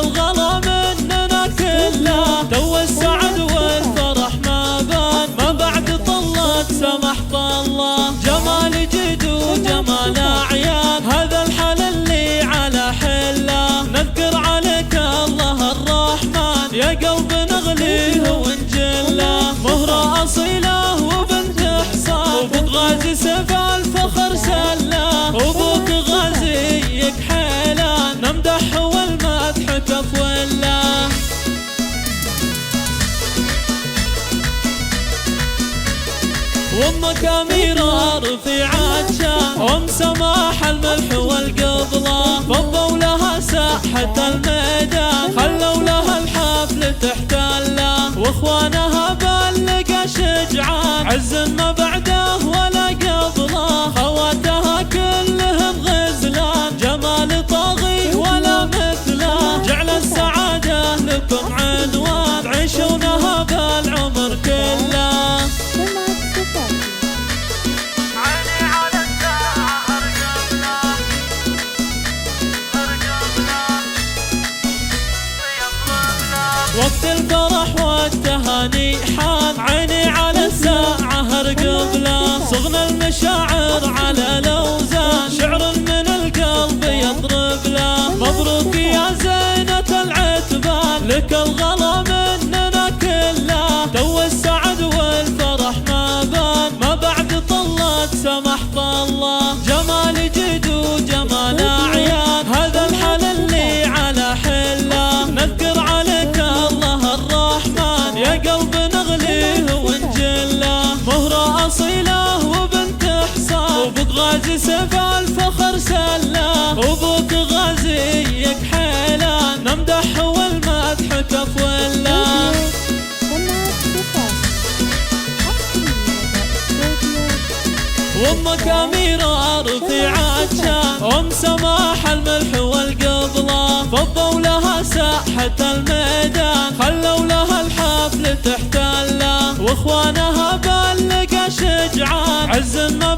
الغلا مننا كله، تو السعد والفرح ما بان، ما بعد طلت سمح طله. جمال جد وجمال أعيان، هذا الحل اللي على حله. نذكر عليك الله الرحمن، يا قلب نغليه ونجله. مهرة أصيلة وبنت حصان، وبنت غازي سيف الفخر سله. أبوك غازيك حيلان، نمدح والمدح كف وله. وامك أميرة رفيعة شان، أم سماح الملح والقبلة. فضوا لها ساحة الميدان، خلوا لها الحفل تحتله. واخوانها بلقى شجعان، عز ما بعده ولا قبله. خواتها كلهم غزلان، جمال طاغي ولا مثله. جعل السعادة لكم عنوان، تعيشونها بالعمر كله. وقت الفرح والتهاني حان، عيني على الساعة ارقب له. صغنا المشاعر على الاوزان، شعر من القلب يضرب له. مبروك يا زينة العتبان، لك الغلا مننا كله. تو السعد والفرح ما بان، ما بعد طلت سمح طله. جمال جد وجمال أعيان، هذا الحل اللي على حله. نذكر عليك الله الرحمن، يا قلب نغليه ونجله. مهرة أصيلة وبنت حصان، وبنت غازي سيف الفخر سله. أبوك غازيك حيلان، نمدح والمدح كف وله. وامك أميرة رفيعة شان، أم سماح الملح والقبلة. فضوا لها ساحة الميدان، خلوا لها الحفل تحتله. واخوانها بلقى شجعان، عز ما